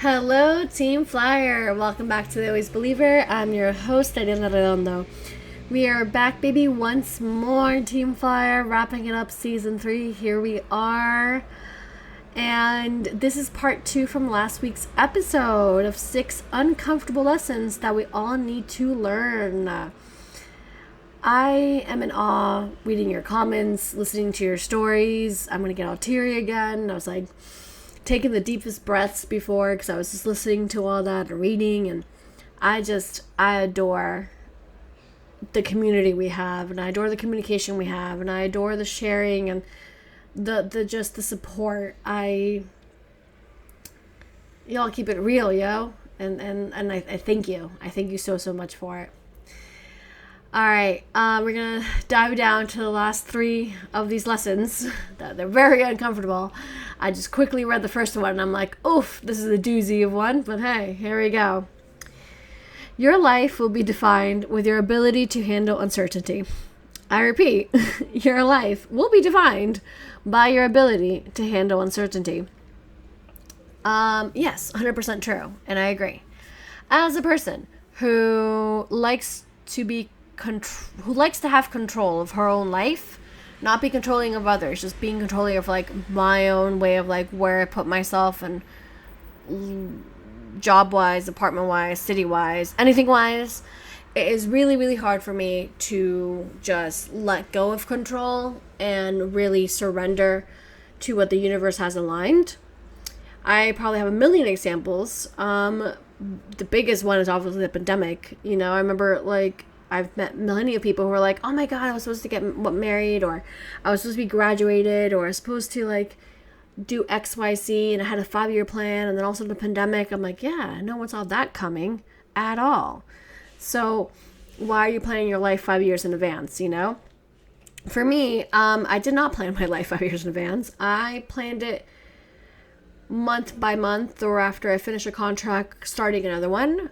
Hello, Team Flyer. Welcome back to The Always Believer. I'm your host, Ariadna. We are back, baby, once more, Team Flyer, wrapping it up season 3. Here we are. And this is part 2 from last week's episode of 6 uncomfortable lessons that we all need to learn. I am in awe reading your comments, listening to your stories. I'm going to get all teary again. I was like taking the deepest breaths before because I was just listening to all that and reading, and I adore the community we have, and I adore the communication we have, and I adore the sharing and the support. Y'all keep it real, yo, and I thank you. I thank you so much for it. All right, we're gonna dive down to the last 3 of these lessons. They're very uncomfortable. I just quickly read the first one and I'm like, oof, this is a doozy of one, but hey, here we go. Your life will be defined with your ability to handle uncertainty. I repeat, your life will be defined by your ability to handle uncertainty. Yes, 100% true, and I agree. As a person who likes to have control of her own life, not be controlling of others, just being controlling of like my own way of like where I put myself and job wise, apartment wise, city wise, anything wise, it is really hard for me to just let go of control and really surrender to what the universe has aligned. I probably have a million examples. The biggest one is obviously the pandemic. I remember like I've met many of people who are like, oh my God, I was supposed to get married, or I was supposed to be graduated, or I was supposed to like do XYZ, and I had a 5-year plan, and then also the pandemic. I'm like, yeah, no one saw that coming at all. So why are you planning your life 5 years in advance, For me, I did not plan my life 5 years in advance. I planned it month by month, or after I finish a contract, starting another one.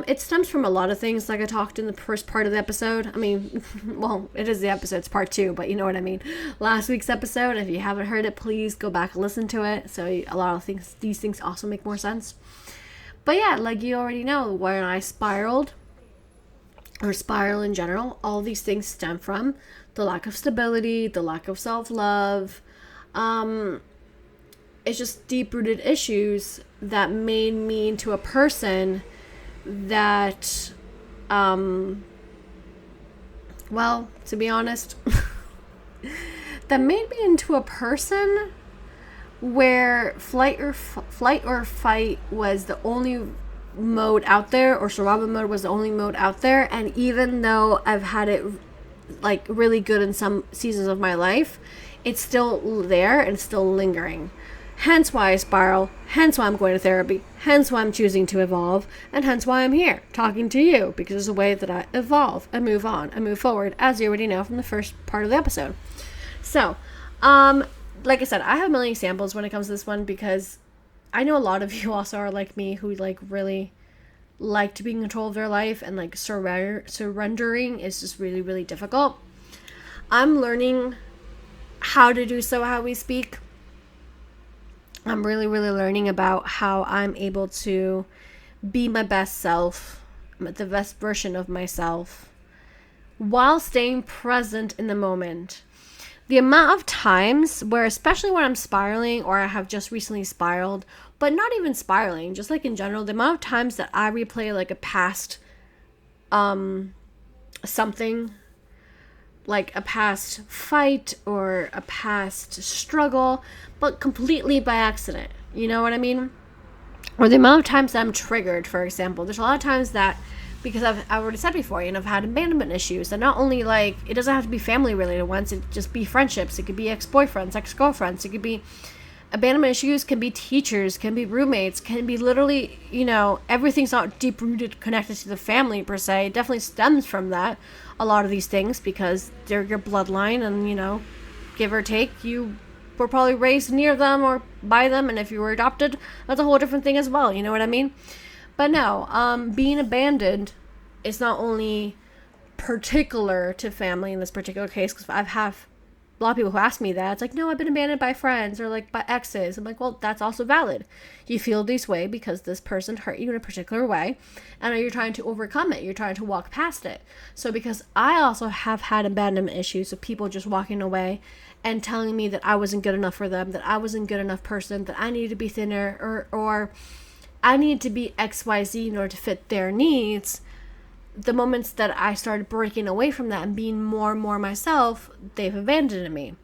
It stems from a lot of things, like I talked in the first part of the episode. I mean, well, it is the episode, it's part 2, but you know what I mean. Last week's episode, if you haven't heard it, please go back and listen to it. So a lot of these things also make more sense. But yeah, like you already know, when I spiraled, or spiral in general, all these things stem from the lack of stability, the lack of self-love. It's just deep-rooted issues that made me into a person that, well, to be honest, that made me into a person where flight or fight was the only mode out there, or survival mode was the only mode out there. And even though I've had it like really good in some seasons of my life, it's still there and still lingering. Hence why I spiral, hence why I'm going to therapy, hence why I'm choosing to evolve, and hence why I'm here talking to you, because it's a way that I evolve and move on and move forward, as you already know from the first part of the episode. So, like I said, I have a million examples when it comes to this one, because I know a lot of you also are like me, who like really like to be in control of their life, and like surrendering is just really difficult. I'm learning how to do so, how we speak. I'm really learning about how I'm able to be my best self, the best version of myself, while staying present in the moment. The amount of times where, especially when I'm spiraling, or I have just recently spiraled, but not even spiraling, just like in general, the amount of times that I replay like a past something, like a past fight or a past struggle, but completely by accident. You know what I mean? Or the amount of times that I'm triggered, for example. There's a lot of times that, because I've already said before, I've had abandonment issues. And not only like, it doesn't have to be family related ones, it just be friendships. It could be ex-boyfriends, ex-girlfriends. It could be abandonment issues, can be teachers, can be roommates, can be literally, everything's not deep rooted connected to the family per se. It definitely stems from that, a lot of these things, because they're your bloodline, and give or take, you were probably raised near them or by them, and if you were adopted, that's a whole different thing as well. You know what I mean? But no, being abandoned is not only particular to family in this particular case, because I've a lot of people who ask me that, it's like, no, I've been abandoned by friends or like by exes. I'm like, well, that's also valid. You feel this way because this person hurt you in a particular way, and you're trying to overcome it. You're trying to walk past it. So because I also have had abandonment issues of people just walking away and telling me that I wasn't good enough for them, that I wasn't good enough person, that I needed to be thinner, or I need to be XYZ in order to fit their needs. The moments that I started breaking away from that and being more and more myself, they've abandoned me.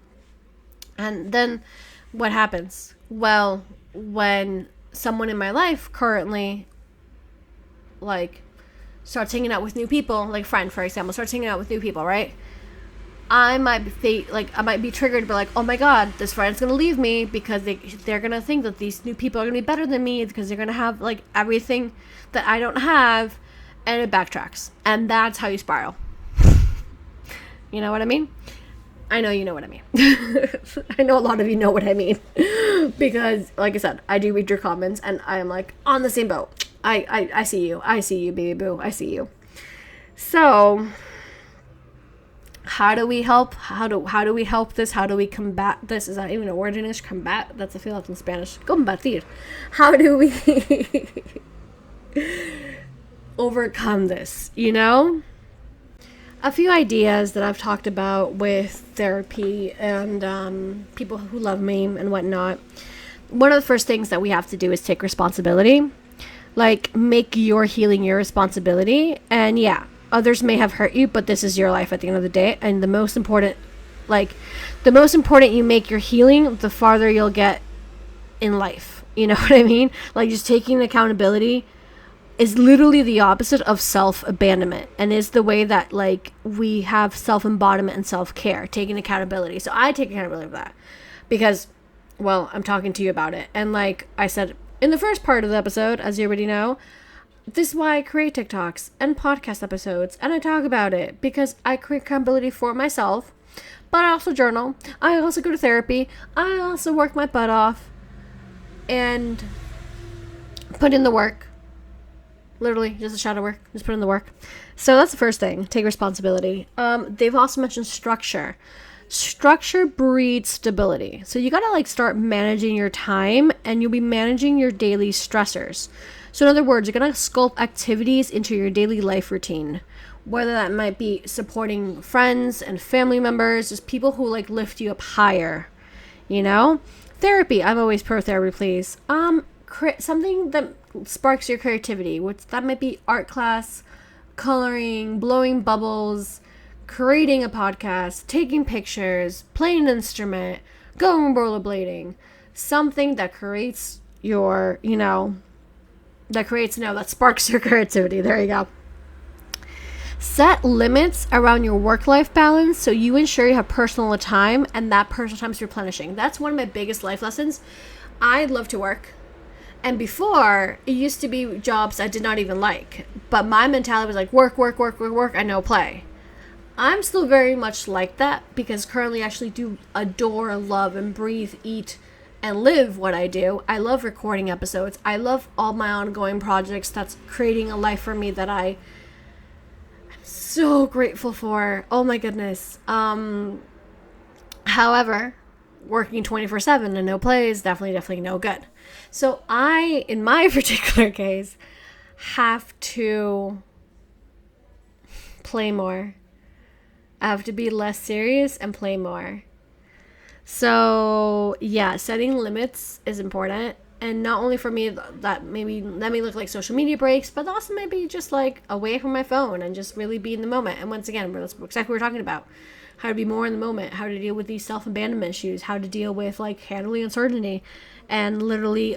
And then what happens? Well, when someone in my life currently like starts hanging out with new people, like friend, for example, starts hanging out with new people, right? I might be triggered by like, oh my god, this friend's gonna leave me because they're gonna think that these new people are gonna be better than me because they're gonna have like everything that I don't have. And it backtracks. And that's how you spiral. You know what I mean? I know you know what I mean. I know a lot of you know what I mean. Because, like I said, I do read your comments and I am like on the same boat. I see you. I see you, baby boo. I see you. So, how do we help? How do we help this? How do we combat this? Is that even a word in English? Combat? That's a feel like in Spanish. Combatir. How do we overcome this, you know? A few ideas that I've talked about with therapy and people who love me and whatnot. One of the first things that we have to do is take responsibility. Like, make your healing your responsibility. And yeah, others may have hurt you, but this is your life at the end of the day. And the most important you make your healing, the farther you'll get in life. You know what I mean? Like, just taking accountability is literally the opposite of self-abandonment, and is the way that like we have self-embodiment and self-care, taking accountability. So I take accountability for that because, well, I'm talking to you about it. And like I said in the first part of the episode, as you already know, this is why I create TikToks and podcast episodes, and I talk about it because I create accountability for myself, but I also journal. I also go to therapy. I also work my butt off and put in the work. Literally, just a shadow work. Just put in the work. So that's the first thing. Take responsibility. They've also mentioned structure. Structure breeds stability. So you gotta like start managing your time, and you'll be managing your daily stressors. So in other words, you're gonna sculpt activities into your daily life routine. Whether that might be supporting friends and family members, just people who like lift you up higher. You know? Therapy. I'm always pro therapy, please. Something that sparks your creativity, which that might be art class, coloring, blowing bubbles, creating a podcast, taking pictures, playing an instrument, going rollerblading, something that creates your, that sparks your creativity. There you go. Set limits around your work-life balance so you ensure you have personal time, and that personal time is replenishing. That's one of my biggest life lessons. I love to work. And before, it used to be jobs I did not even like. But my mentality was like, work, and no play. I'm still very much like that because currently I actually do adore, love, and breathe, eat, and live what I do. I love recording episodes. I love all my ongoing projects that's creating a life for me that I'm so grateful for. Oh my goodness. However, working 24/7 and no play is definitely no good. So I, in my particular case, have to play more. I have to be less serious and play more. So yeah, setting limits is important. And not only for me, that maybe let me look like social media breaks, but also maybe just like away from my phone and just really be in the moment. And once again, that's exactly what we're talking about. How to be more in the moment, how to deal with these self-abandonment issues, how to deal with like handling uncertainty, and literally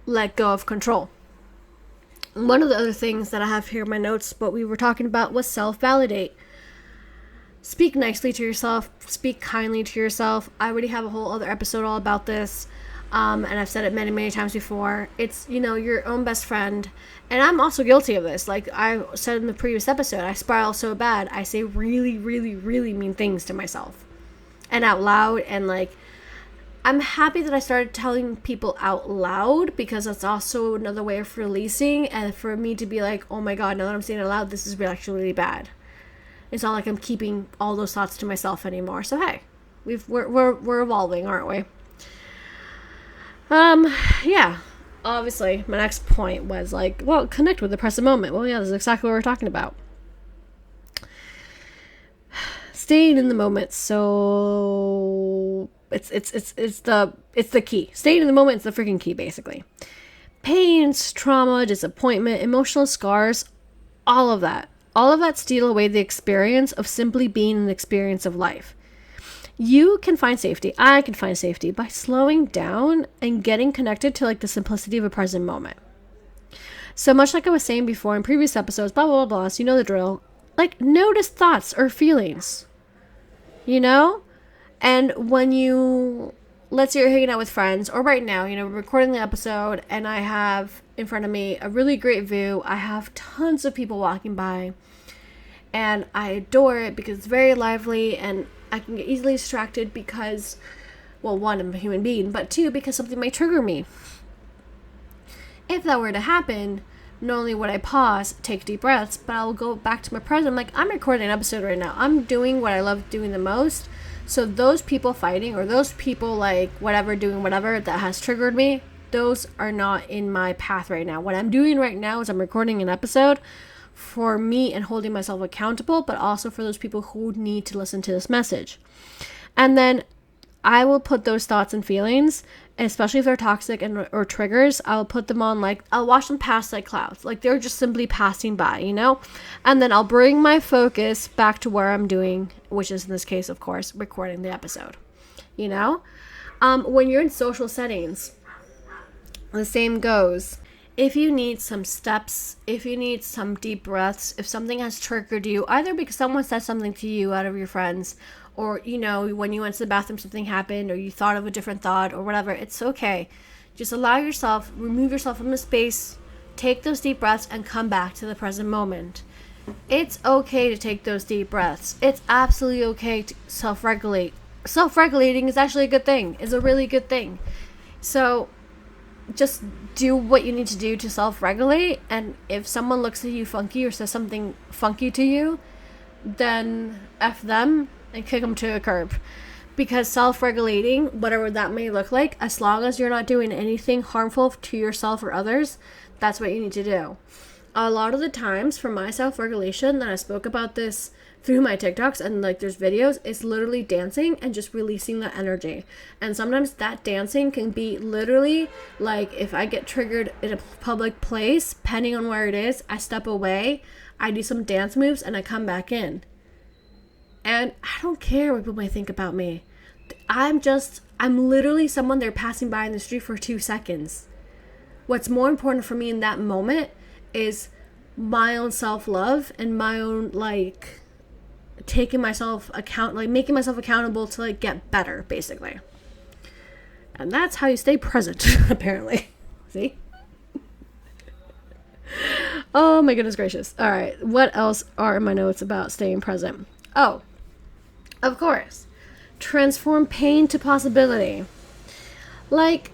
let go of control. One of the other things that I have here in my notes, what we were talking about, was self-validate. Speak nicely to yourself, speak kindly to yourself. I already have a whole other episode all about this. And I've said it many times before. It's, your own best friend. And I'm also guilty of this. Like I said in the previous episode, I spiral so bad. I say really mean things to myself. And out loud. And like, I'm happy that I started telling people out loud, because that's also another way of releasing. And for me to be like, oh my God, now that I'm saying it out loud, this is actually really bad. It's not like I'm keeping all those thoughts to myself anymore. So hey, we're evolving, aren't we? Yeah. Obviously, my next point was like, well, connect with the present moment. Well, yeah, that's exactly what we're talking about. Staying in the moment. So it's the key. Staying in the moment is the freaking key, basically. Pains, trauma, disappointment, emotional scars, all of that. All of that steal away the experience of simply being an experience of life. You can find safety, I can find safety by slowing down and getting connected to like the simplicity of a present moment. So much like I was saying before in previous episodes, blah, blah, blah, blah, so you know the drill. Like, notice thoughts or feelings, you know? And when you, let's say you're hanging out with friends, or right now, you know, we're recording the episode, and I have in front of me a really great view. I have tons of people walking by, and I adore it because it's very lively, and I can get easily distracted because, well, one, I'm a human being, but two, because something might trigger me. If that were to happen, not only would I pause, take deep breaths, but I'll go back to my present. I'm like, I'm recording an episode right now. I'm doing what I love doing the most. So those people fighting, or those people like whatever, doing whatever that has triggered me, those are not in my path right now. What I'm doing right now is I'm recording an episode for me and holding myself accountable, but also for those people who need to listen to this message. And then I will put those thoughts and feelings, especially if they're toxic and or triggers, I'll put them on, like, I'll watch them pass like clouds. Like, they're just simply passing by, you know? And then I'll bring my focus back to where I'm doing, which is in this case, of course, recording the episode, you know? When you're in social settings, the same goes. If you need some steps, if you need some deep breaths, if something has triggered you, either because someone said something to you out of your friends, or, you know, when you went to the bathroom, something happened, or you thought of a different thought, or whatever, it's okay. Just allow yourself, remove yourself from the space, take those deep breaths, and come back to the present moment. It's okay to take those deep breaths. It's absolutely okay to self-regulate. Self-regulating is actually a good thing. It's a really good thing. So just do what you need to do to self-regulate, and if someone looks at you funky or says something funky to you, then F them and kick them to a curb. Because self-regulating, whatever that may look like, as long as you're not doing anything harmful to yourself or others, that's what you need to do. A lot of the times for my self-regulation, that I spoke about this through my TikToks and like there's videos, it's literally dancing and just releasing that energy. And sometimes that dancing can be literally like, if I get triggered in a public place, depending on where it is, I step away, I do some dance moves, and I come back in. And I don't care what people may think about me. I'm literally someone they're passing by in the street for 2 seconds. What's more important for me in that moment is my own self-love and my own, like, making myself accountable to, like, get better, basically. And that's how you stay present, apparently. See? Oh my goodness gracious. All right. What else are in my notes about staying present? Oh, of course. Transform pain to possibility. Like,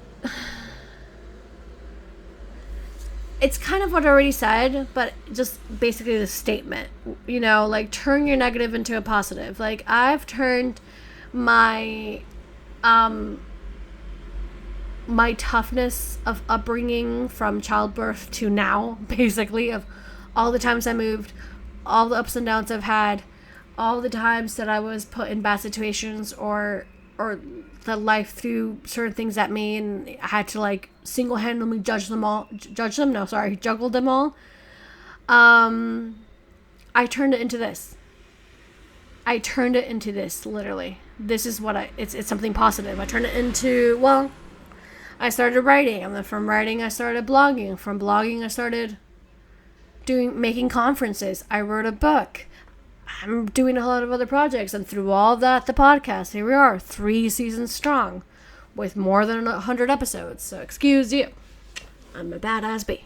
it's kind of what I already said, but just basically the statement, you know, like, turn your negative into a positive. Like, I've turned my my toughness of upbringing from childbirth to now, basically, of all the times I moved, all the ups and downs I've had, all the times that I was put in bad situations or that life threw certain things at me and I had to, like, single-handedly juggle them all. I turned it into this. Literally. This is what it's something positive. I turned it into, well, I started writing, and then from writing I started blogging. From blogging I started making conferences. I wrote a book. I'm doing a lot of other projects, and through all that, the podcast, here we are, 3 seasons strong, with more than 100 episodes. So excuse you, I'm a badass bee.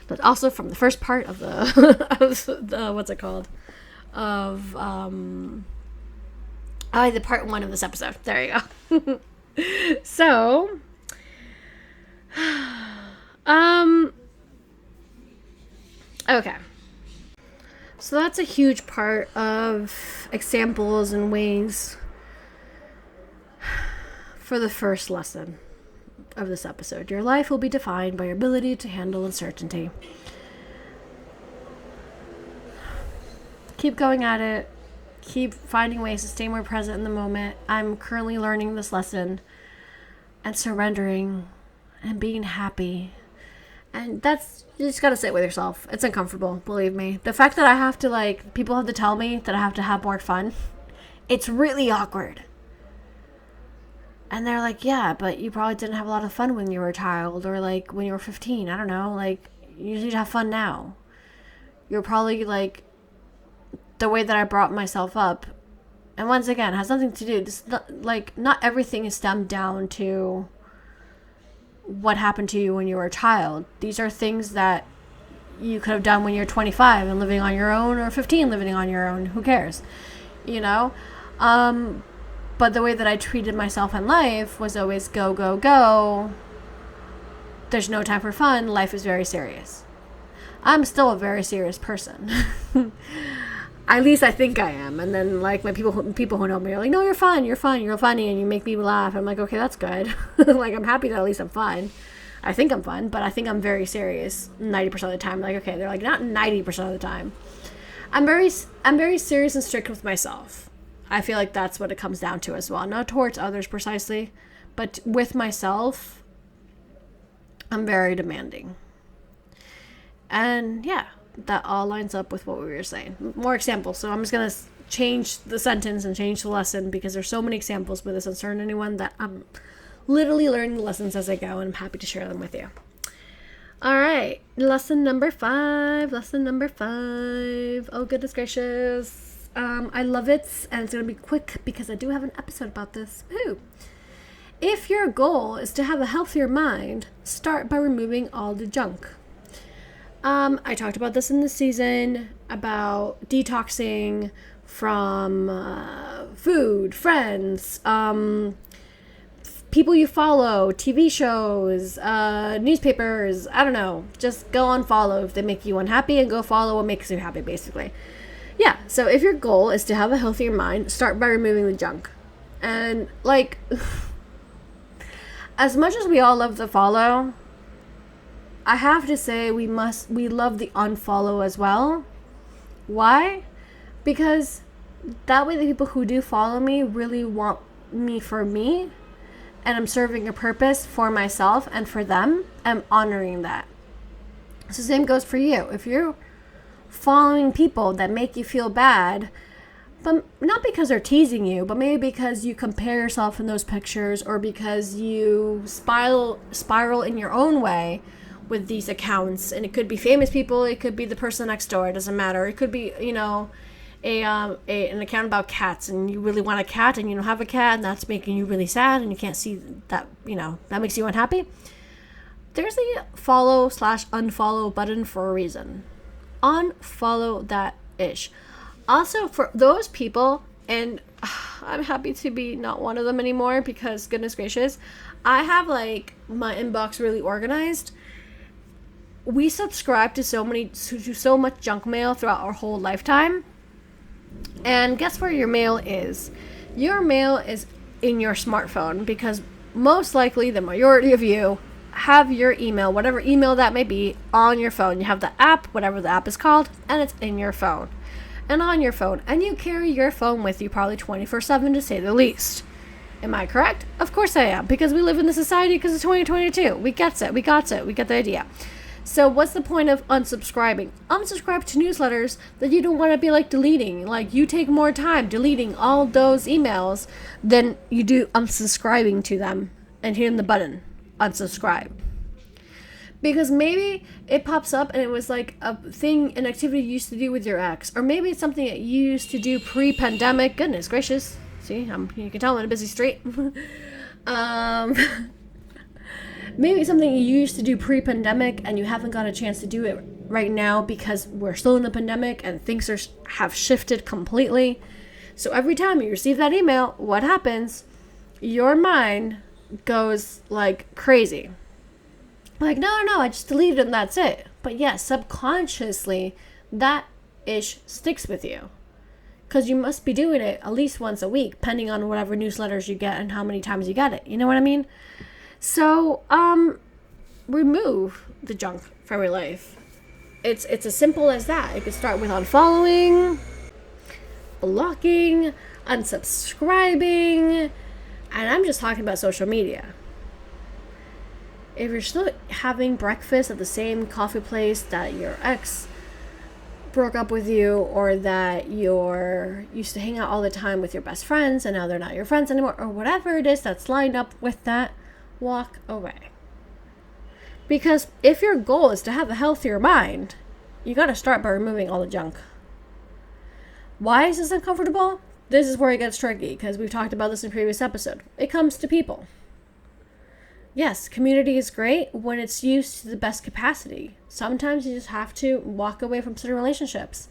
But also from the first part of the what's it called? Of the part 1 of this episode. There you go. So, okay. So that's a huge part of examples and ways for the first lesson of this episode. Your life will be defined by your ability to handle uncertainty. Keep going at it. Keep finding ways to stay more present in the moment. I'm currently learning this lesson and surrendering and being happy. And that's, you just gotta sit with yourself. It's uncomfortable, believe me. The fact that I have to, people have to tell me that I have to have more fun, it's really awkward. And they're like, yeah, but you probably didn't have a lot of fun when you were a child, or when you were 15. I don't know, you need to have fun now. You're probably, the way that I brought myself up. And once again, has nothing to do, this, not everything is stemmed down to what happened to you when you were a child. These are things that you could have done when you're 25 and living on your own, or 15 living on your own. Who cares? But the way that I treated myself in life was always go, go, go. There's no time for fun. Life is very serious. I'm still a very serious person. At least I think I am. And then my people who know me are like, no, you're fun, you're funny, and you make me laugh. I'm like, okay, that's good. I'm happy that at least I'm fun. I think I'm fun, but I think I'm very serious 90% of the time. Okay, they're not 90% of the time. I'm very serious and strict with myself. I feel like that's what it comes down to as well. Not towards others precisely, but with myself, I'm very demanding. And yeah, that all lines up with what we were saying. More examples. So I'm just going to change the sentence and change the lesson, because there's so many examples with this uncertainty one that I'm literally learning the lessons as I go, and I'm happy to share them with you. All right. Lesson number 5. Oh, goodness gracious. I love it, and it's going to be quick because I do have an episode about this. Woo! If your goal is to have a healthier mind, start by removing all the junk. I talked about this in the season about detoxing from food, friends, people you follow, TV shows, newspapers. I don't know. Just go unfollow if they make you unhappy, and go follow what makes you happy, basically. Yeah, so if your goal is to have a healthier mind, start by removing the junk. And, as much as we all love the follow, I have to say we love the unfollow as well. Why? Because that way the people who do follow me really want me for me, and I'm serving a purpose for myself and for them. I'm honoring that. So same goes for you. If you're following people that make you feel bad, but not because they're teasing you, but maybe because you compare yourself in those pictures, or because you spiral in your own way with these accounts. And it could be famous people, it could be the person next door, it doesn't matter. It could be, an account about cats, and you really want a cat and you don't have a cat, and that's making you really sad, and you can't see that, that makes you unhappy. There's a follow/unfollow button for a reason. Unfollow that ish. Also, for those people, and I'm happy to be not one of them anymore, because goodness gracious, I have my inbox really organized. We subscribe to so much junk mail throughout our whole lifetime. And guess where your mail is? Your mail is in your smartphone, because most likely the majority of you have your email, whatever email that may be, on your phone. You have the app, whatever the app is called, and it's in your phone and on your phone. And you carry your phone with you probably 24/7, to say the least. Am I correct? Of course I am, because we live in the society, because it's 2022. We get it. We got the idea. So what's the point of unsubscribing? Unsubscribe to newsletters that you don't want to be deleting. You take more time deleting all those emails than you do unsubscribing to them and hitting the button, unsubscribe. Because maybe it pops up and it was a thing, an activity you used to do with your ex. Or maybe it's something that you used to do pre-pandemic. Goodness gracious. See, you can tell I'm in a busy street. Maybe it's something you used to do pre-pandemic and you haven't got a chance to do it right now because we're still in the pandemic and things have shifted completely. So every time you receive that email, what happens? Your mind goes crazy. No, I just deleted it and that's it. But yes, subconsciously, that ish sticks with you. Because you must be doing it at least once a week, depending on whatever newsletters you get and how many times you get it. You know what I mean? So, remove the junk from your life. It's as simple as that. It could start with unfollowing, blocking, unsubscribing, and I'm just talking about social media. If you're still having breakfast at the same coffee place that your ex broke up with you, or that you're used to hang out all the time with your best friends and now they're not your friends anymore, or whatever it is that's lined up with that, walk away. Because if your goal is to have a healthier mind, you got to start by removing all the junk. Why is this uncomfortable? This is where it gets tricky, because we've talked about this in a previous episode. It comes to people. Yes, community is great when it's used to the best capacity. Sometimes you just have to walk away from certain relationships,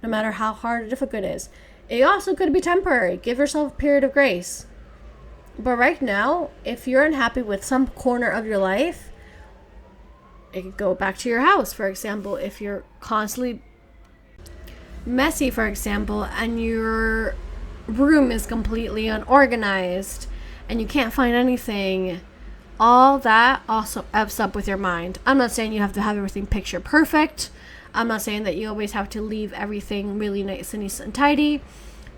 no matter how hard or difficult it is. It also could be temporary. Give yourself a period of grace. But right now, if you're unhappy with some corner of your life, it could go back to your house. For example, if you're constantly messy, for example, and your room is completely unorganized and you can't find anything, all that also ebbs up with your mind. I'm not saying you have to have everything picture perfect. I'm not saying that you always have to leave everything really nice and tidy.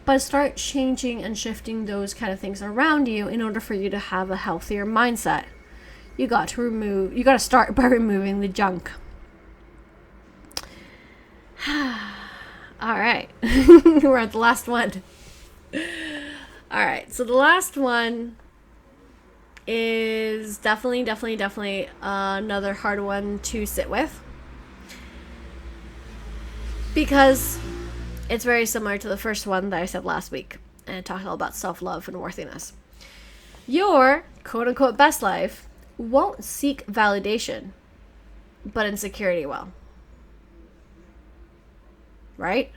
But start changing and shifting those kind of things around you in order for you to have a healthier mindset. You got to start by removing the junk. All right. We're at the last one. All right. So the last one is definitely another hard one to sit with, because it's very similar to the first one that I said last week, and it talked all about self-love and worthiness. Your quote-unquote best life won't seek validation, but insecurity will. Right?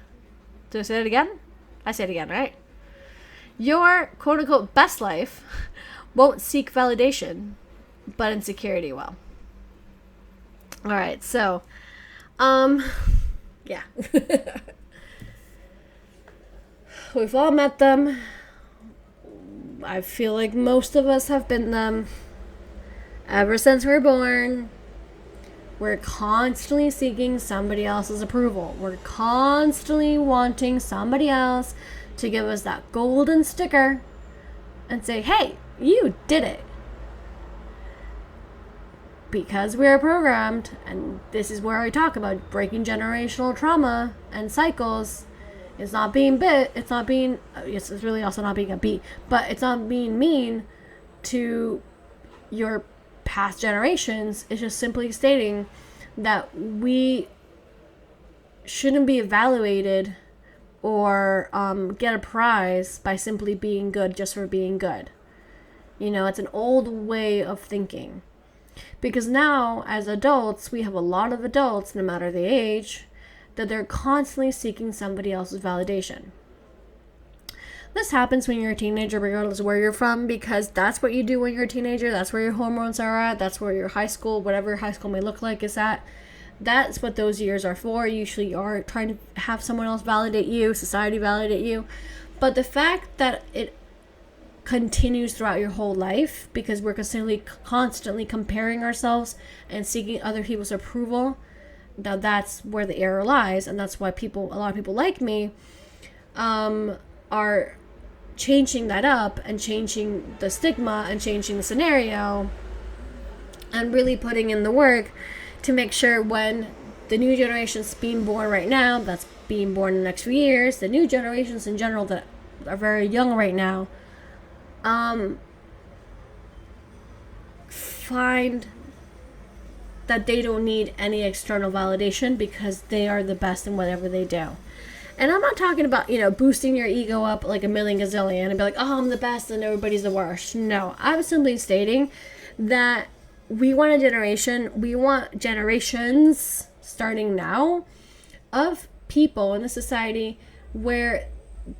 Did I say it again? I say it again, right? Your quote-unquote best life won't seek validation, but insecurity will. All right, so, yeah. We've all met them. I feel like most of us have been them. Ever since we were born, we're constantly seeking somebody else's approval. We're constantly wanting somebody else to give us that golden sticker and say, hey, you did it. Because we're programmed, and this is where I talk about breaking generational trauma and cycles. It's not being it's really also not being a B, but it's not being mean to your past generations. It's just simply stating that we shouldn't be evaluated or get a prize by simply being good just for being good. You know, it's an old way of thinking. Because now, as adults, we have a lot of adults, no matter the age, that they're constantly seeking somebody else's validation. This happens when you're a teenager, regardless of where you're from, because that's what you do when you're a teenager. That's where your hormones are at. That's where your high school, whatever high school may look like, is at. That's what those years are for. Usually you are trying to have someone else validate you, society validate you. But the fact that it continues throughout your whole life, because we're constantly comparing ourselves and seeking other people's approval, now that's where the error lies, and that's why a lot of people like me are changing that up and changing the stigma and changing the scenario and really putting in the work to make sure when the new generation's being born right now, that's being born in the next few years, the new generations in general that are very young right now, find that they don't need any external validation because they are the best in whatever they do. And I'm not talking about, boosting your ego up like a million gazillion and be like, oh, I'm the best and everybody's the worst. No, I'm simply stating that we want generations starting now of people in the society where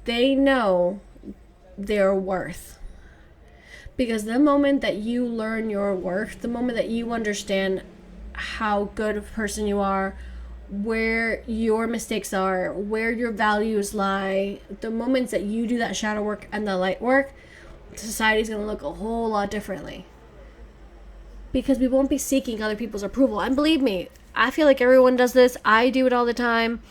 they know their worth. Because the moment that you learn your worth, the moment that you understand how good of a person you are, where your mistakes are, where your values lie, the moments that you do that shadow work and the light work, society's going to look a whole lot differently. Because we won't be seeking other people's approval. And believe me, I feel like everyone does this. I do it all the time.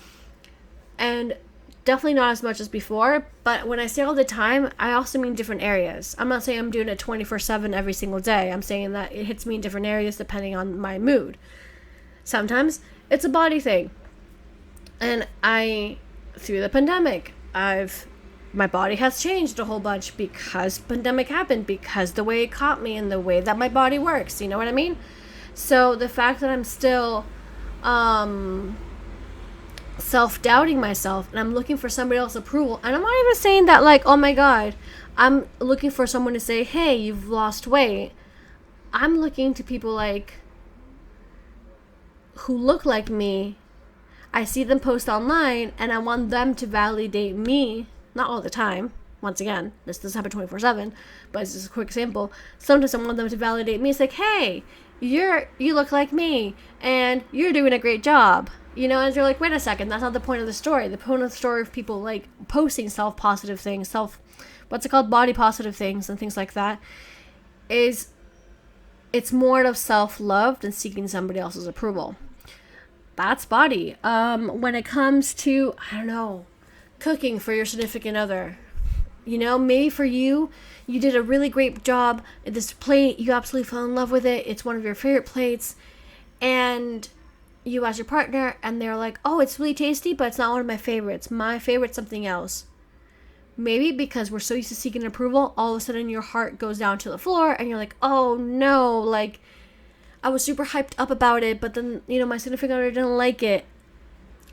And definitely not as much as before. But when I say all the time, I also mean different areas. I'm not saying I'm doing it 24/7 every single day. I'm saying that it hits me in different areas depending on my mood. Sometimes it's a body thing. And through the pandemic, my body has changed a whole bunch because pandemic happened, because the way it caught me and the way that my body works, you know what I mean? So the fact that I'm still self-doubting myself and I'm looking for somebody else's approval, and I'm not even saying that like, oh my god, I'm looking for someone to say, hey, you've lost weight. I'm looking to people like who look like me. I see them post online and I want them to validate me. Not all the time. Once again, this doesn't happen 24/7, but it's just a quick example. Sometimes I want them to validate me. It's like, hey, you look like me, and you're doing a great job. You know, and you're like, wait a second, that's not the point of the story. The point of the story of people like posting self-positive things, body positive things and things like that, is it's more of self-love than seeking somebody else's approval. That's body. When it comes to, I don't know, cooking for your significant other. You know, maybe for you did a really great job at this plate. You absolutely fell in love with it. It's one of your favorite plates. And you ask your partner and they're like, oh, it's really tasty, but it's not one of my favorites. My favorite's something else. Maybe because we're so used to seeking approval, all of a sudden your heart goes down to the floor and you're like, oh no, like I was super hyped up about it, but then, you know, my significant other didn't like it.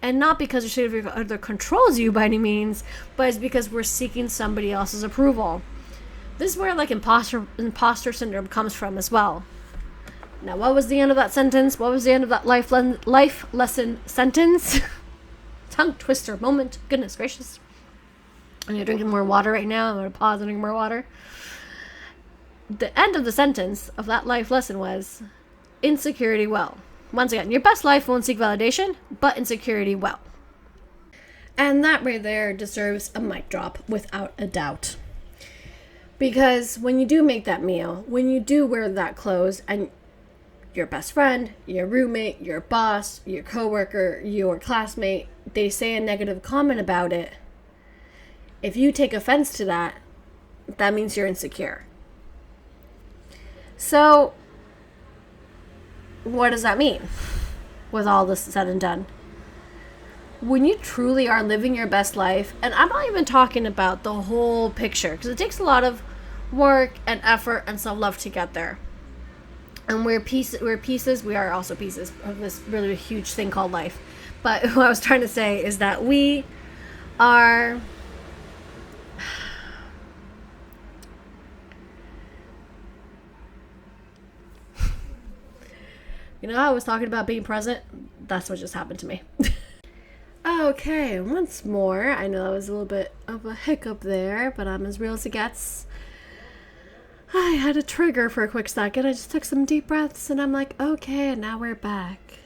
And not because your significant other controls you by any means, but it's because we're seeking somebody else's approval. This is where like imposter syndrome comes from as well. Now, what was the end of that sentence? What was the end of that life lesson sentence? Tongue twister moment. Goodness gracious. And you're drinking more water right now. I'm going to pause and drink more water. The end of the sentence of that life lesson was insecurity well. Once again, your best life won't seek validation, but insecurity will. And that right there deserves a mic drop without a doubt. Because when you do make that meal, when you do wear that clothes, and your best friend, your roommate, your boss, your coworker, your classmate, they say a negative comment about it, if you take offense to that, that means you're insecure. So, what does that mean with all this said and done? When you truly are living your best life, and I'm not even talking about the whole picture, because it takes a lot of work and effort and self-love to get there. And we're pieces, we are also pieces of this really huge thing called life. But what I was trying to say is that we are... You know how I was talking about being present? That's what just happened to me. Okay, once more. I know that was a little bit of a hiccup there, but I'm as real as it gets. I had a trigger for a quick second. I just took some deep breaths and I'm like, okay, and now we're back.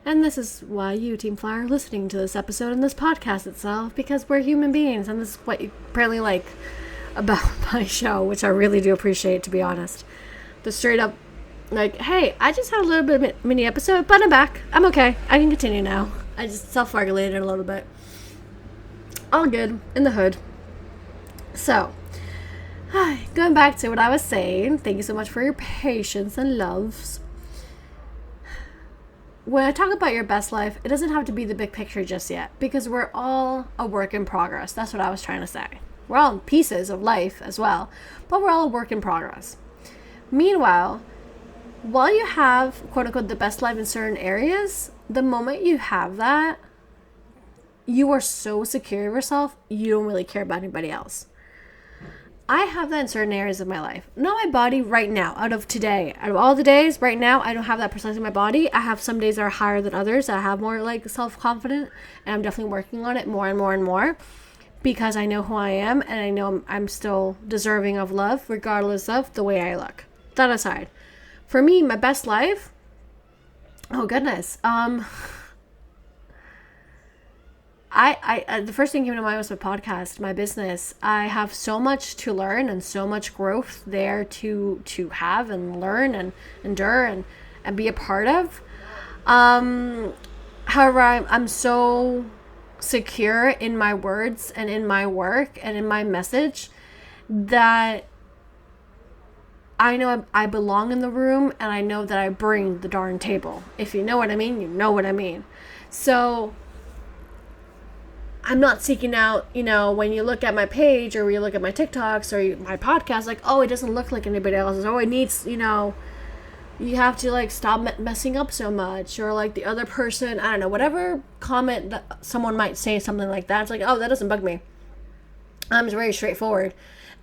And this is why you, Team Flyer, are listening to this episode and this podcast itself, because we're human beings, and this is what you apparently like about my show, which I really do appreciate, to be honest. The straight up, like, hey, I just had a little bit of mini episode, but I'm back. I'm okay. I can continue now. I just self-regulated a little bit. All good in the hood. So, going back to what I was saying, thank you so much for your patience and loves. When I talk about your best life, it doesn't have to be the big picture just yet, because we're all a work in progress. That's what I was trying to say. We're all pieces of life as well, but we're all a work in progress. Meanwhile, while you have, quote unquote, the best life in certain areas, the moment you have that, you are so secure of yourself, you don't really care about anybody else. I have that in certain areas of my life. Not my body right now, out of all the days right now, I don't have that precisely in my body. I have some days that are higher than others. I have more like self-confident, and I'm definitely working on it more and more and more, because I know who I am, and I know I'm still deserving of love regardless of the way I look. That aside, for me, my best life, oh goodness, the first thing came to mind was my podcast, my business. I have so much to learn and so much growth there to have and learn and endure and be a part of. However, I'm so secure in my words and in my work and in my message that I know I belong in the room, and I know that I bring the darn table. If you know what I mean, you know what I mean. So I'm not seeking out, when you look at my page or you look at my TikToks or my podcast, like, oh, it doesn't look like anybody else's. Oh, it needs, you have to like stop messing up so much, or like the other person, I don't know, whatever comment that someone might say, something like that. It's like, oh, that doesn't bug me. I'm very straightforward.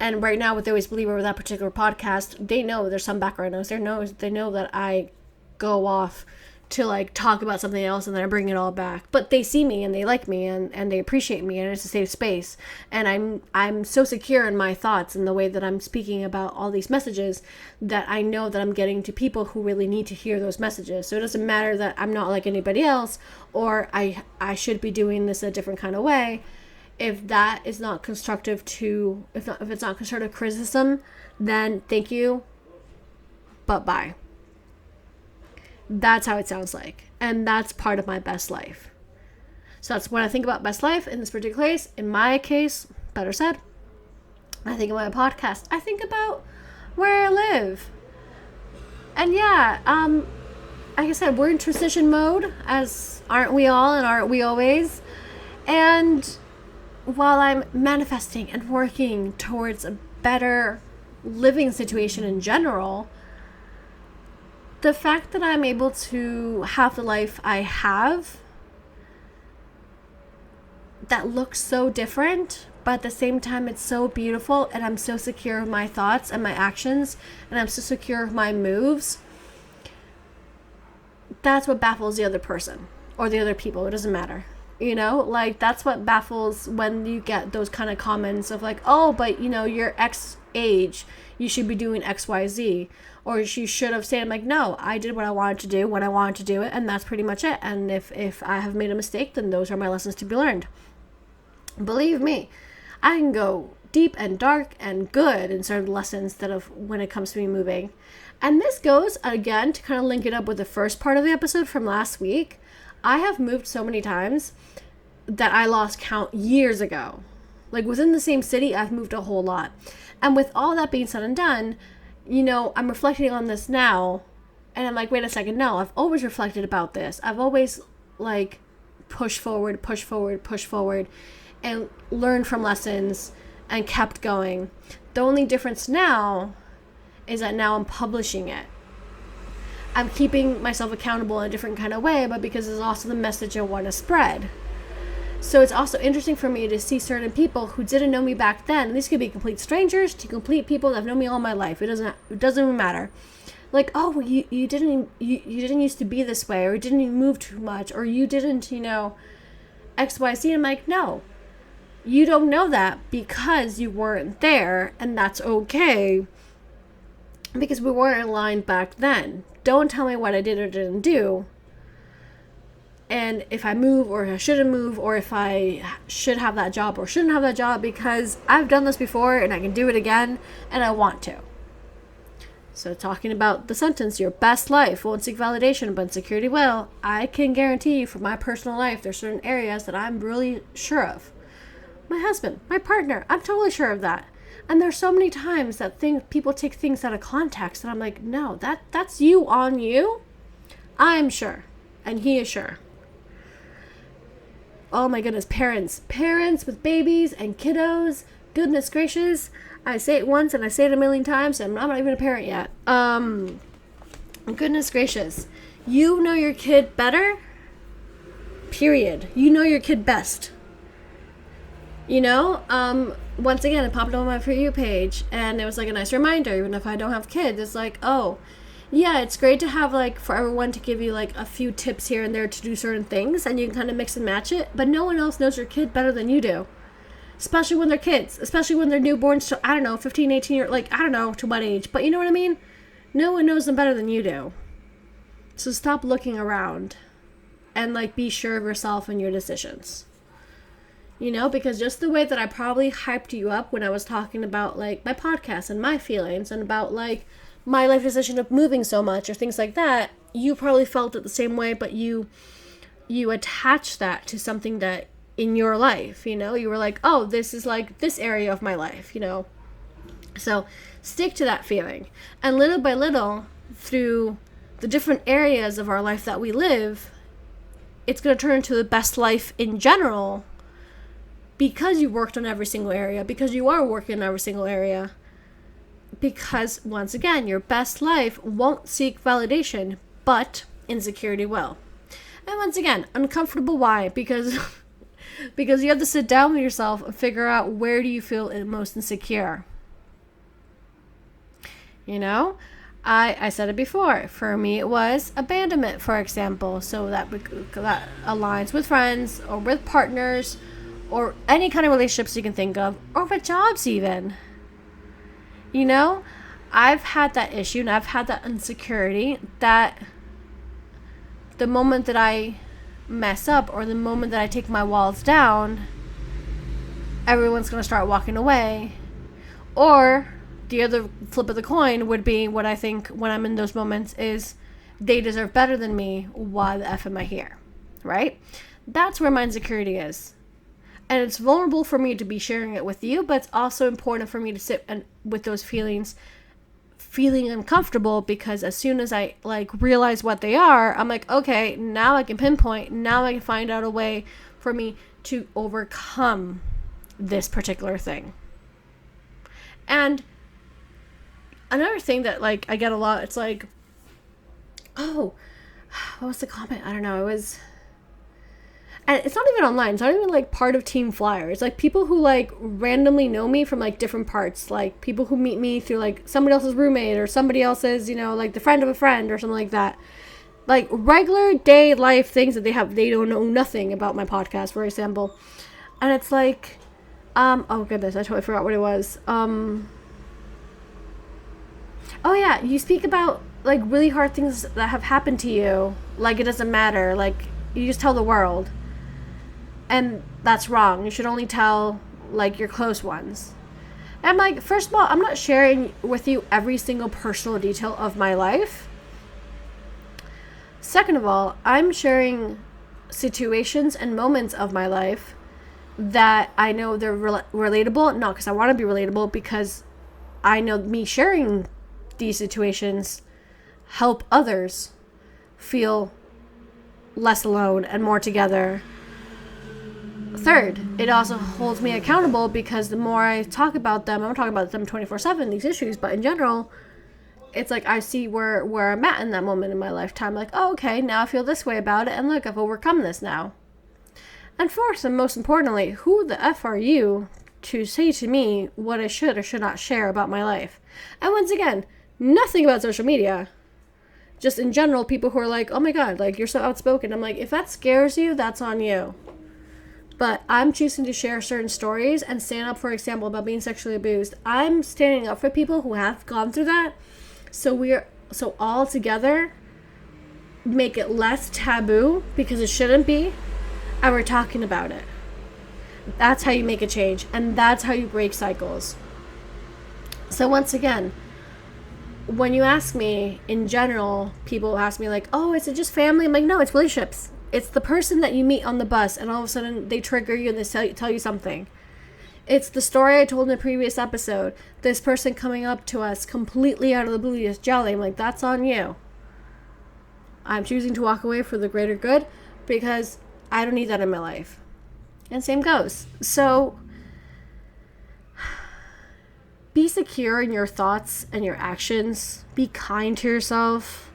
And right now with the Always Believer, with that particular podcast, they know there's some background noise. They know that I go off to like talk about something else and then I bring it all back. But they see me and they like me and they appreciate me, and it's a safe space. And I'm so secure in my thoughts and the way that I'm speaking about all these messages that I know that I'm getting to people who really need to hear those messages. So it doesn't matter that I'm not like anybody else, or I should be doing this a different kind of way. If that is not constructive if it's not constructive criticism, then thank you, but bye. That's how it sounds like. And that's part of my best life. So that's when I think about best life in this particular case. In my case, better said, I think about my podcast. I think about where I live. And yeah, like I said, we're in transition mode, as aren't we all and aren't we always? And while I'm manifesting and working towards a better living situation in general, the fact that I'm able to have the life I have that looks so different, but at the same time it's so beautiful, and I'm so secure of my thoughts and my actions, and I'm so secure of my moves, that's what baffles the other person or the other people. It doesn't matter. Like that's what baffles when you get those kind of comments of like, oh, but you're X age, you should be doing XYZ, or you should have said, I'm like, no, I did what I wanted to do when I wanted to do it, and that's pretty much it. And if I have made a mistake, then those are my lessons to be learned. Believe me, I can go deep and dark and good in certain lessons that of when it comes to me moving. And this goes again to kind of link it up with the first part of the episode from last week. I have moved so many times that I lost count years ago. Like within the same city, I've moved a whole lot. And with all that being said and done, I'm reflecting on this now, and I'm like, wait a second, no, I've always reflected about this. I've always like pushed forward, and learned from lessons and kept going. The only difference now is that now I'm publishing it. I'm keeping myself accountable in a different kind of way, but because it's also the message I want to spread. So it's also interesting for me to see certain people who didn't know me back then. And these could be complete strangers to complete people that have known me all my life. It doesn't even matter. Like, oh, you didn't used to be this way, or you didn't move too much, or you didn't, X, Y, Z. I'm like, no, you don't know that because you weren't there, and that's okay. Because we weren't aligned back then. Don't tell me what I did or didn't do. And if I move or I shouldn't move, or if I should have that job or shouldn't have that job, because I've done this before and I can do it again and I want to. So talking about the sentence, your best life won't seek validation, but insecurity will. I can guarantee you for my personal life, there's certain areas that I'm really sure of. My husband, my partner, I'm totally sure of that. And there's so many times that people take things out of context, and I'm like, no, that's you on you. I'm sure. And he is sure. Oh my goodness, parents with babies and kiddos. Goodness gracious. I say it once and I say it a million times, and I'm not even a parent yet. Goodness gracious. You know your kid better. Period. You know your kid best. Once again, it popped up on my For You page, and it was like a nice reminder, even if I don't have kids. It's like, oh, yeah, it's great to have, like, for everyone to give you, like, a few tips here and there to do certain things, and you can kind of mix and match it, but no one else knows your kid better than you do. Especially when they're kids, especially when they're newborns to, 15, 18 years, like, I don't know to what age, but you know what I mean? No one knows them better than you do. So stop looking around and, like, be sure of yourself and your decisions. Because just the way that I probably hyped you up when I was talking about like my podcast and my feelings and about like my life decision of moving so much or things like that, you probably felt it the same way, but you attach that to something that in your life, you were like, oh, this is like this area of my life, So stick to that feeling. And little by little, through the different areas of our life that we live, it's going to turn into the best life in general because you worked on every single area, because you are working on every single area. Because, once again, your best life won't seek validation, but insecurity will. And once again, uncomfortable, why? Because you have to sit down with yourself and figure out where do you feel most insecure. I said it before. For me, it was abandonment, for example. So that aligns with friends or with partners or any kind of relationships you can think of, or with jobs even. I've had that issue and I've had that insecurity that the moment that I mess up or the moment that I take my walls down, everyone's going to start walking away. Or the other flip of the coin would be what I think when I'm in those moments is they deserve better than me. Why the F am I here? Right? That's where my insecurity is. And it's vulnerable for me to be sharing it with you, but it's also important for me to sit with those feelings, feeling uncomfortable, because as soon as I realize what they are, I'm like, okay, now I can pinpoint, now I can find out a way for me to overcome this particular thing. And another thing that I get a lot, it's like, oh, what was the comment? I don't know. It was, and it's not even online. It's not even part of Team Flyer. It's people who randomly know me from different parts. People who meet me through somebody else's roommate or somebody else's, the friend of a friend or something like that. Regular day life things that they don't know nothing about my podcast, for example. And it's oh goodness, I totally forgot what it was. Oh yeah, you speak about really hard things that have happened to you. It doesn't matter. You just tell the world. And that's wrong. You should only tell your close ones. And I'm first of all, I'm not sharing with you every single personal detail of my life. Second of all, I'm sharing situations and moments of my life that I know they're relatable, not because I want to be relatable, because I know me sharing these situations help others feel less alone and more together. Third, it also holds me accountable because the more I talk about them, I'm talking about them 24/7, these issues, but in general, it's I see where I'm at in that moment in my lifetime. Oh, okay, now I feel this way about it, and look, I've overcome this now. And fourth, and most importantly, who the F are you to say to me what I should or should not share about my life? And once again, nothing about social media. Just in general, people who are oh my God, you're so outspoken. I'm if that scares you, that's on you. But I'm choosing to share certain stories and stand up, for example, about being sexually abused. I'm standing up for people who have gone through that. So all together make it less taboo, because it shouldn't be, and we're talking about it. That's how you make a change, and that's how you break cycles. So once again, when you ask me, in general, people ask me oh, is it just family? I'm no, it's relationships. It's the person that you meet on the bus and all of a sudden they trigger you and they tell you something. It's the story I told in the previous episode. This person coming up to us completely out of the blue, just yelling. I'm that's on you. I'm choosing to walk away for the greater good because I don't need that in my life. And same goes. So be secure in your thoughts and your actions. Be kind to yourself.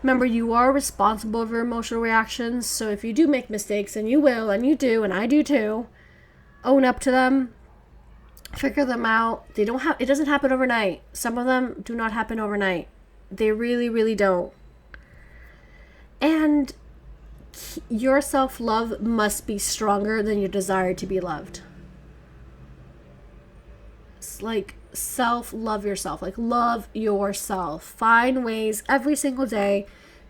Remember, you are responsible for your emotional reactions. So if you do make mistakes, and you will, and you do, and I do too, own up to them. Figure them out. It doesn't happen overnight. Some of them do not happen overnight. They really, really don't. And your self-love must be stronger than your desire to be loved. It's self-love yourself. Love yourself. Find ways every single day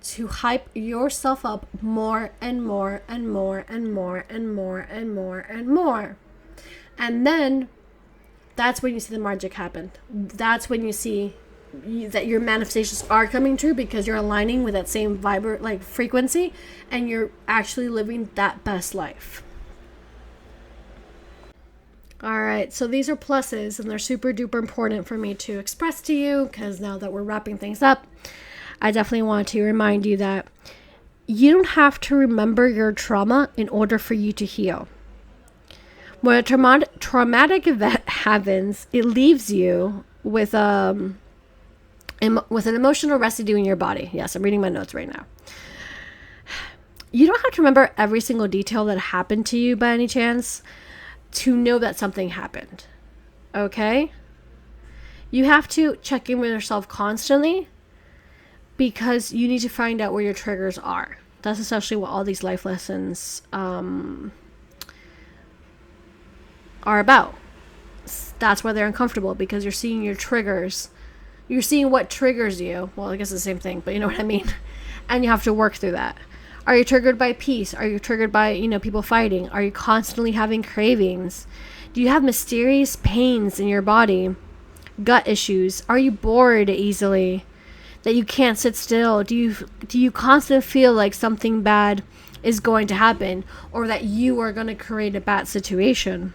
to hype yourself up more and more and more and more and more and more and more. And then that's when you see the magic happen. That's when you see that your manifestations are coming true, because you're aligning with that same vibrant like frequency, and you're actually living that best life. All right, so these are pluses, and they're super duper important for me to express to you, because now that we're wrapping things up, I definitely want to remind you that you don't have to remember your trauma in order for you to heal. When a traumatic event happens, it leaves you with an emotional residue in your body. Yes, I'm reading my notes right now. You don't have to remember every single detail that happened to you by any chance to know that something happened. Okay? You have to check in with yourself constantly, because you need to find out where your triggers are. That's essentially what all these life lessons are about. That's why they're uncomfortable, because you're seeing your triggers. You're seeing what triggers you. Well, I guess it's the same thing, but you know what I mean? And you have to work through that. Are you triggered by peace? Are you triggered by, people fighting? Are you constantly having cravings? Do you have mysterious pains in your body? Gut issues? Are you bored easily? That you can't sit still? Do you constantly feel like something bad is going to happen, or that you are going to create a bad situation?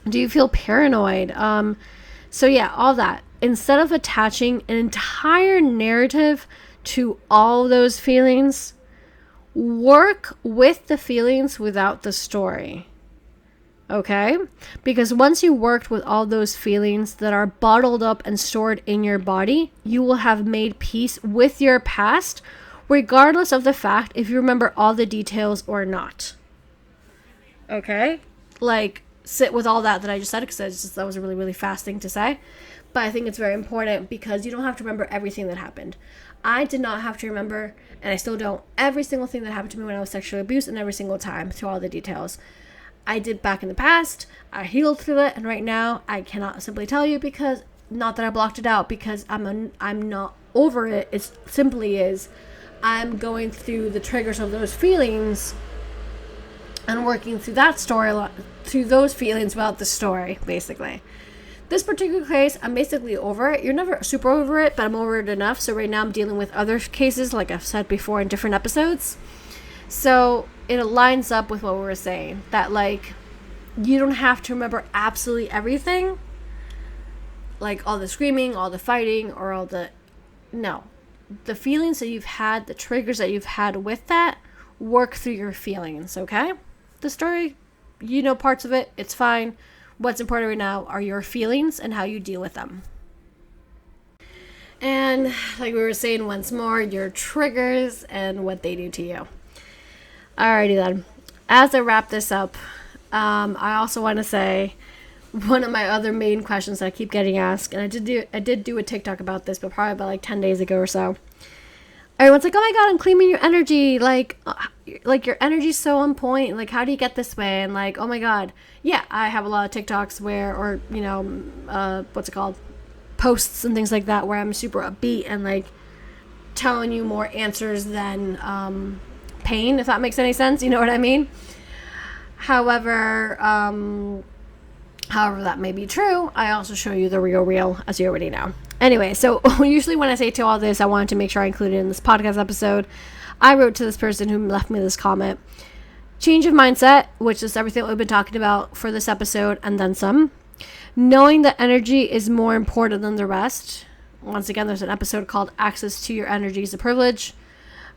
Do you feel paranoid? So yeah, all that. Instead of attaching an entire narrative to all those feelings, work with the feelings without the story. Okay? Because once you worked with all those feelings that are bottled up and stored in your body, you will have made peace with your past, regardless of the fact if you remember all the details or not. Okay? Like, sit with all that I just said, because that was a really, really fast thing to say. But I think it's very important, because you don't have to remember everything that happened. I did not have to remember, and I still don't, every single thing that happened to me when I was sexually abused, and every single time through all the details. I did back in the past. I healed through it, and right now I cannot simply tell you, because not that I blocked it out, because I'm not over it. It simply is I'm going through the triggers of those feelings and working through that story, through those feelings without the story, basically. This particular case, I'm basically over it. You're never super over it, but I'm over it enough. So right now I'm dealing with other cases, like I've said before in different episodes. So it lines up with what we were saying, that like you don't have to remember absolutely everything, like all the screaming, all the fighting, or all the... No. The feelings that you've had, the triggers that you've had with that, work through your feelings, okay? The story, parts of it, it's fine. What's important right now are your feelings and how you deal with them. And like we were saying once more, your triggers and what they do to you. Alrighty then. As I wrap this up, I also want to say one of my other main questions that I keep getting asked, and I did do a TikTok about this, but probably about like 10 days ago or so. Everyone's like, oh my God, I'm claiming your energy. Like your energy's so on point. Like, how do you get this way? And like, oh my God. Yeah, I have a lot of TikToks posts and things like that, where I'm super upbeat and like telling you more answers than pain, if that makes any sense. You know what I mean? However, that may be true, I also show you the real, as you already know. Anyway, so usually when I say to all this, I wanted to make sure I included it in this podcast episode. I wrote to this person who left me this comment. Change of mindset, which is everything we've been talking about for this episode, and then some. Knowing that energy is more important than the rest. Once again, there's an episode called Access to Your Energy is a Privilege.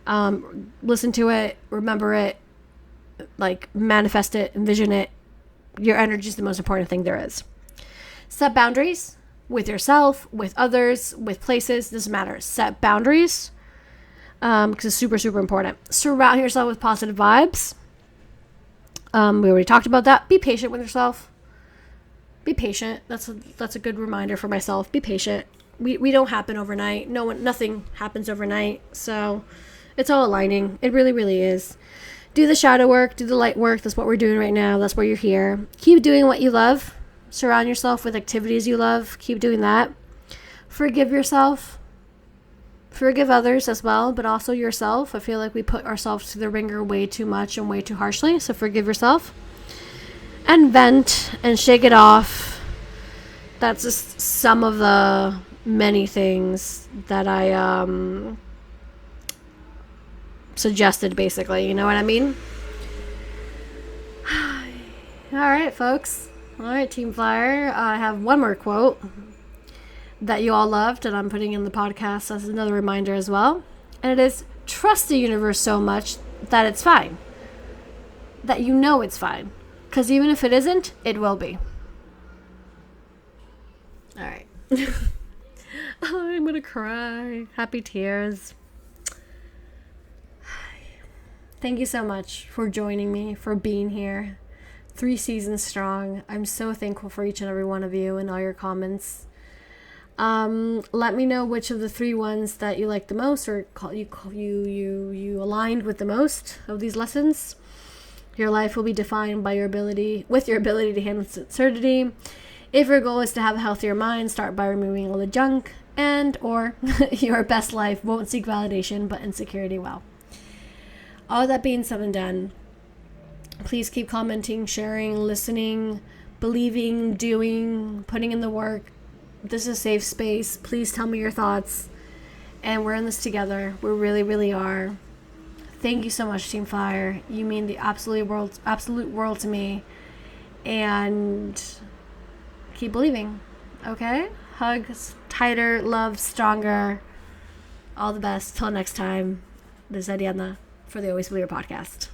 Listen to it, remember it, like manifest it, envision it. Your energy is the most important thing there is. Set boundaries with yourself, with others, with places. Doesn't matter. Set boundaries because it's super, super important. Surround yourself with positive vibes. We already talked about that. Be patient with yourself. Be patient. That's a good reminder for myself. Be patient. We don't happen overnight. Nothing happens overnight. So it's all aligning. It really, really is. Do the shadow work. Do the light work. That's what we're doing right now. That's why you're here. Keep doing what you love. Surround yourself with activities you love. Keep doing that. Forgive yourself. Forgive others as well, but also yourself. I feel like we put ourselves to the ringer way too much and way too harshly. So forgive yourself. And vent and shake it off. That's just some of the many things that I suggested, basically. You know what I mean? All right, folks. All right, Team Flyer. I have one more quote that you all loved, and I'm putting in the podcast as another reminder as well. And it is, trust the universe so much that it's fine. That you know it's fine. Because even if it isn't, it will be. All right. I'm going to cry. Happy tears. Thank you so much for joining me, for being here. 3 seasons strong. I'm so thankful for each and every one of you and all your comments. Let me know which of the 3 ones that you like the most, or you aligned with the most of these lessons. Your life will be defined by your ability to handle uncertainty. If your goal is to have a healthier mind, start by removing all the junk, or your best life won't seek validation but insecurity will. All that being said and done, please keep commenting, sharing, listening, believing, doing, putting in the work. This is a safe space. Please tell me your thoughts. And we're in this together. We really, really are. Thank you so much, Team Flyer. You mean the absolute world to me. And keep believing. Okay? Hugs, tighter, love, stronger. All the best. Till next time. This is Ariadna for the Always Believer podcast.